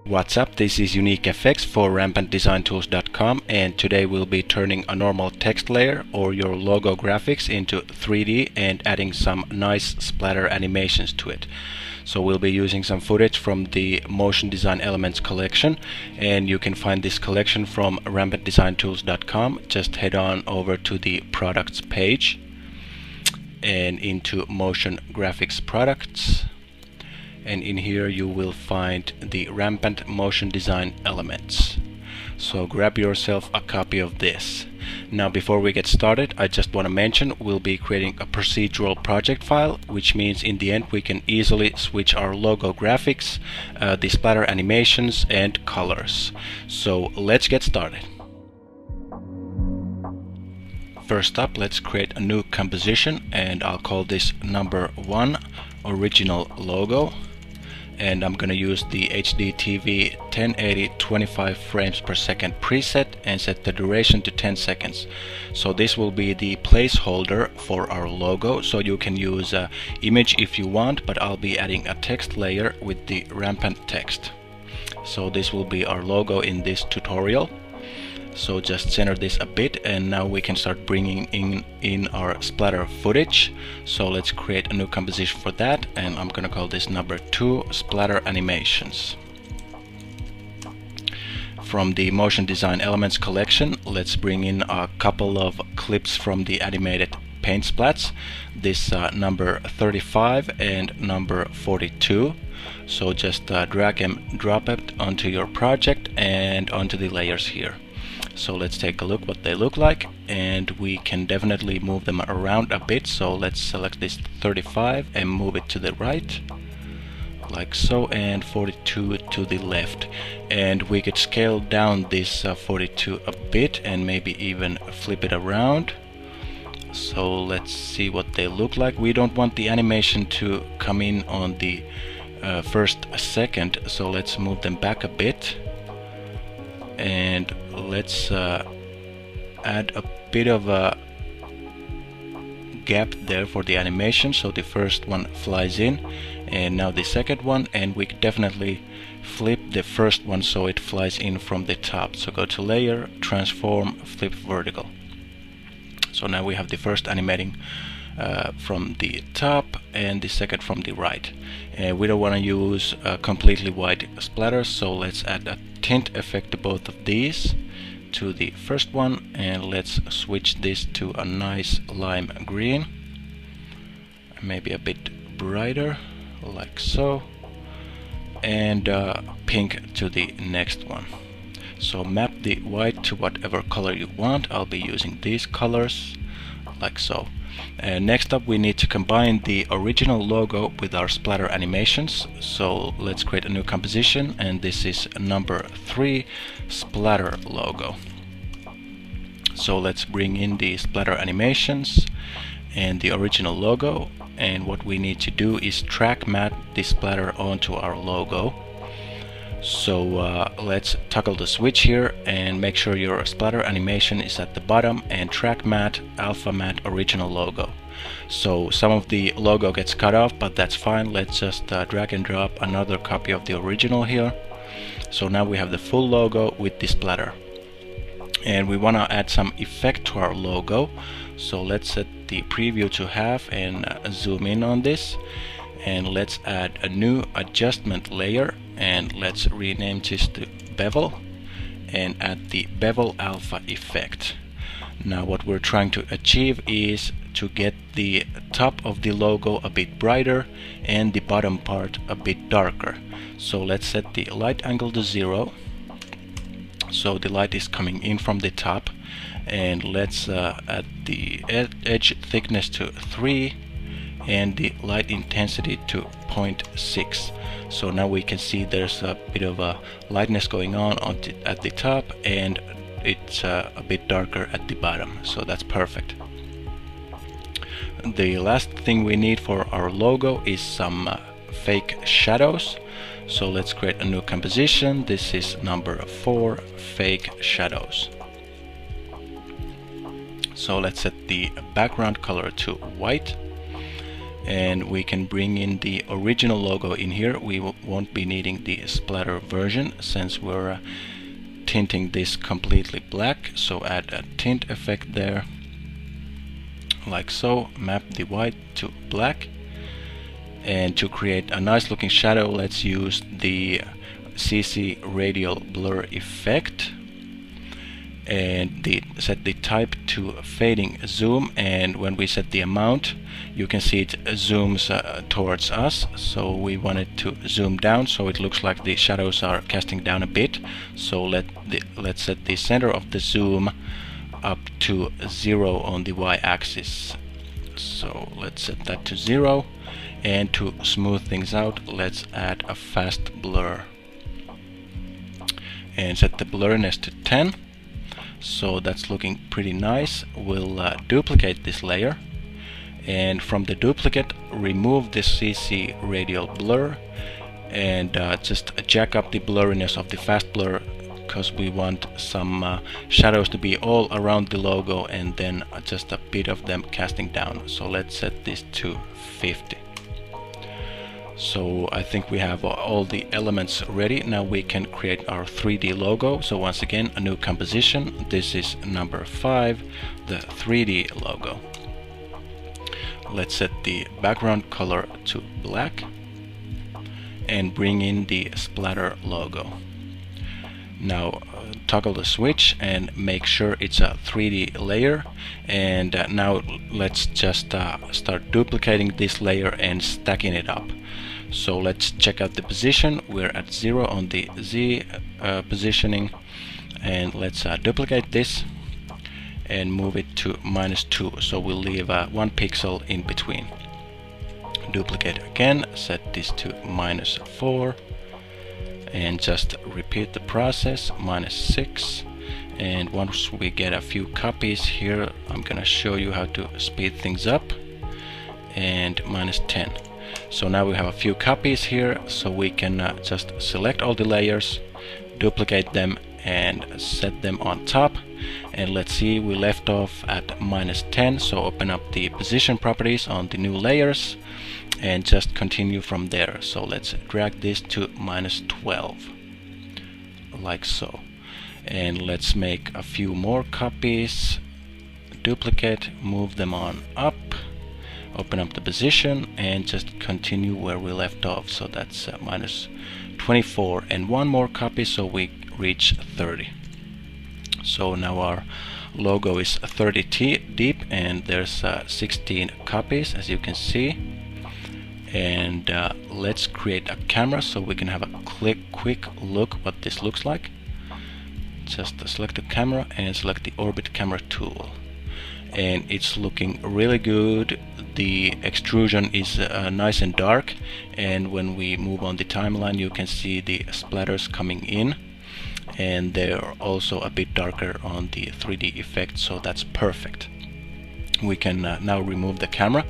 What's up, this is Unique FX for RampanTDesignTools.com, and today we'll be turning a normal text layer or your logo graphics into 3D and adding some nice splatter animations to it. So we'll be using some footage from the Motion Design Elements collection, and you can find this collection from RampanTDesignTools.com. Just head on over to the products page and into Motion Graphics Products. And in here you will find the Rampant Motion Design Elements. So grab yourself a copy of this. Now before we get started, I just want to mention we'll be creating a procedural project file, which means in the end we can easily switch our logo graphics, the splatter animations and colors. So let's get started. First up, let's create a new composition, and I'll call this number 1 original logo. And I'm gonna use the HDTV 1080 25 frames per second preset and set the duration to 10 seconds. So this will be the placeholder for our logo, so you can use an image if you want, but I'll be adding a text layer with the rampant text. So this will be our logo in this tutorial. So just center this a bit, and now we can start bringing in our splatter footage. So let's create a new composition for that, and I'm gonna call this number 2 splatter animations. From the Motion Design Elements collection, let's bring in a couple of clips from the animated paint splats. This number 35 and number 42. So just drag and drop it onto your project and onto the layers here. So let's take a look what they look like, and we can definitely move them around a bit. So let's select this 35 and move it to the right like so, and 42 to the left. And we could scale down this 42 a bit and maybe even flip it around. So let's see what they look like. We don't want the animation to come in on the first second, so let's move them back a bit. And let's add a bit of a gap there for the animation, so the first one flies in and now the second one, and we could definitely flip the first one so it flies in from the top. So go to layer, transform, flip vertical. So now we have the first animating from the top and the second from the right. And we don't want to use completely white splatters, so let's add a tint effect to both of these, to the first one, and let's switch this to a nice lime green, maybe a bit brighter like so, and pink to the next one. So map the white to whatever color you want. I'll be using these colors like so. Next up, we need to combine the original logo with our splatter animations. So let's create a new composition, and this is number 3 splatter logo. So let's bring in the splatter animations and the original logo, and what we need to do is track matte the splatter onto our logo. So let's toggle the switch here and make sure your splatter animation is at the bottom, and track matte alpha matte original logo. So some of the logo gets cut off, but that's fine. Let's just drag and drop another copy of the original here. So now we have the full logo with the splatter, and we want to add some effect to our logo. So let's set the preview to half and zoom in on this, and let's add a new adjustment layer, and let's rename this to bevel and add the bevel alpha effect. Now what we're trying to achieve is to get the top of the logo a bit brighter and the bottom part a bit darker. So let's set the light angle to 0, so the light is coming in from the top, and let's add the edge thickness to 3 and the light intensity to 0.6. So now we can see there's a bit of a lightness going on at the top, and it's a bit darker at the bottom. So that's perfect. The last thing we need for our logo is some fake shadows. So let's create a new composition. This is number 4 fake shadows. So let's set the background color to white, and we can bring in the original logo in here. We won't be needing the splatter version since we're tinting this completely black, so add a tint effect there like so. Map the white to black, and to create a nice looking shadow, let's use the CC radial blur effect, and set the type to fading zoom, and when we set the amount you can see it zooms towards us, so we want it to zoom down so it looks like the shadows are casting down a bit. So let's set the center of the zoom up to 0 on the y-axis, so let's set that to 0, and to smooth things out let's add a fast blur and set the blurriness to 10. So that's looking pretty nice. We'll duplicate this layer, and from the duplicate remove this CC radial blur, and just jack up the blurriness of the fast blur because we want some shadows to be all around the logo and then just a bit of them casting down. So let's set this to 50. So I think we have all the elements ready. Now we can create our 3D logo. So once again, a new composition. This is number 5, the 3D logo. Let's set the background color to black and bring in the splatter logo. Now toggle the switch and make sure it's a 3D layer, and now let's just start duplicating this layer and stacking it up. So let's check out the position. We're at 0 on the Z positioning, and let's duplicate this and move it to -2, so we'll leave 1 pixel in between. Duplicate again, set this to -4, and just repeat the process, -6, and once we get a few copies here I'm gonna show you how to speed things up, and -10. So now we have a few copies here, so we can just select all the layers, duplicate them and set them on top. And let's see, we left off at -10, so open up the position properties on the new layers and just continue from there. So let's drag this to -12 like so, and let's make a few more copies, duplicate, move them on up, open up the position and just continue where we left off. So that's -24, and 1 more copy so we reach 30. So now our logo is 30 deep, and there's 16 copies as you can see. And let's create a camera so we can have a quick look what this looks like. Just select the camera and select the orbit camera tool, and it's looking really good. The extrusion is nice and dark, and when we move on the timeline you can see the splatters coming in, and they're also a bit darker on the 3D effect, so that's perfect. We can now remove the camera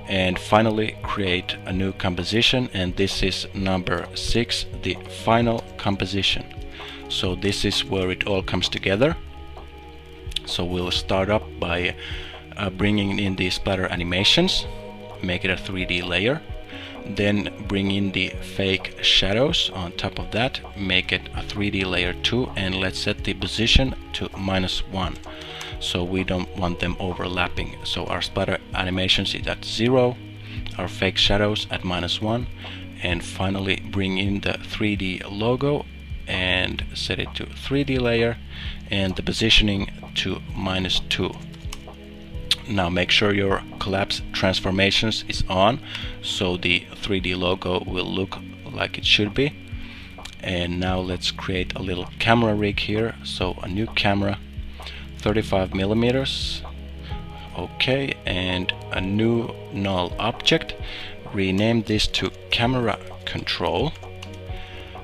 and finally create a new composition, and this is number 6, the final composition. So this is where it all comes together. So we'll start up by bringing in the splatter animations, make it a 3D layer, then bring in the fake shadows on top of that, make it a 3D layer too, and let's set the position to -1, so we don't want them overlapping. So our splatter animations is at 0, our fake shadows at -1, and finally bring in the 3D logo and set it to 3D layer and the positioning to -2. Now make sure your collapse transformations is on, so the 3D logo will look like it should be. And now let's create a little camera rig here. So a new camera, 35mm, okay, and a new null object. Rename this to camera control,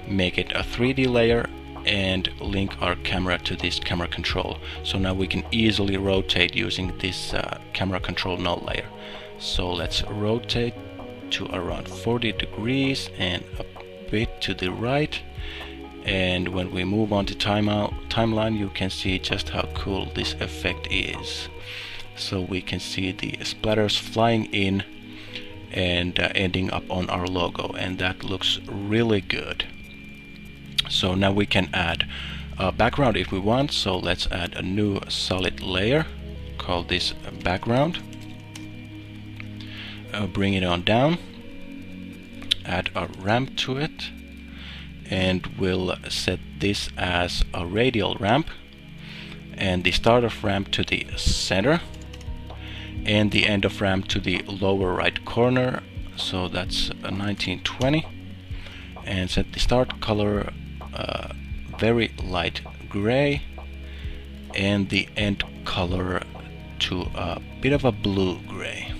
make it a 3D layer, and link our camera to this camera control. So now we can easily rotate using this camera control null layer. So let's rotate to around 40 degrees and a bit to the right, and when we move on to timeline you can see just how cool this effect is. So we can see the splatters flying in and ending up on our logo, and that looks really good. So now we can add a background if we want. So let's add a new solid layer, call this background, bring it on down, add a ramp to it, and we'll set this as a radial ramp, and the start of ramp to the center, and the end of ramp to the lower right corner, so that's a 1920, and set the start color very light gray, and the end color to a bit of a blue gray.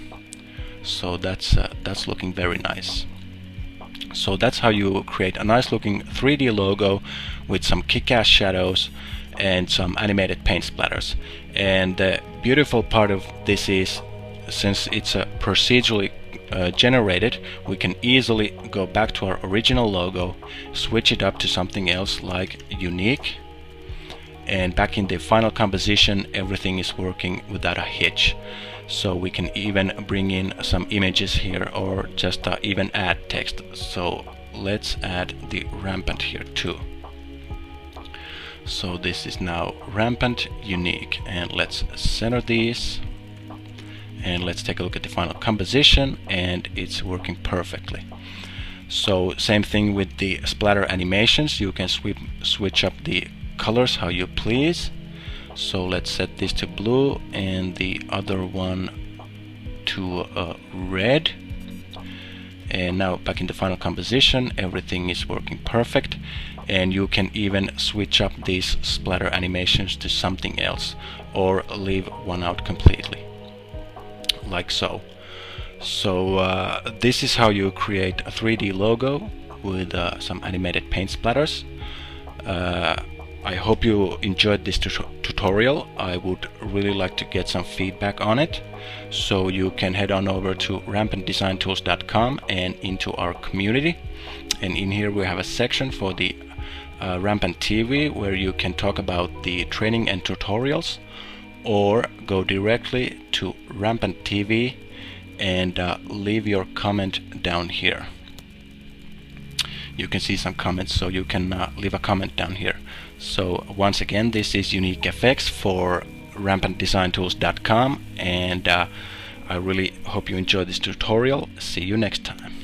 So that's looking very nice. So that's how you create a nice looking 3D logo with some kick-ass shadows and some animated paint splatters. And the beautiful part of this is, since it's a procedurally generated, we can easily go back to our original logo, switch it up to something else like unique, and back in the final composition everything is working without a hitch. So we can even bring in some images here, or just even add text. So let's add the rampant here too. So this is now rampant unique, and let's center these, and let's take a look at the final composition, and it's working perfectly. So same thing with the splatter animations, you can switch up the colors how you please. So let's set this to blue and the other one to red, and now back in the final composition everything is working perfect, and you can even switch up these splatter animations to something else, or leave one out completely, like so. So this is how you create a 3D logo with some animated paint splatters. I hope you enjoyed this tutorial. I would really like to get some feedback on it, so you can head on over to RampanDesignTools.com and into our community, and in here we have a section for the RampanTV where you can talk about the training and tutorials, or go directly to RampanTV and leave your comment down here. You can see some comments, so you can leave a comment down here. So once again, this is Unique FX for RampanDesignTools.com, and I really hope you enjoyed this tutorial. See you next time.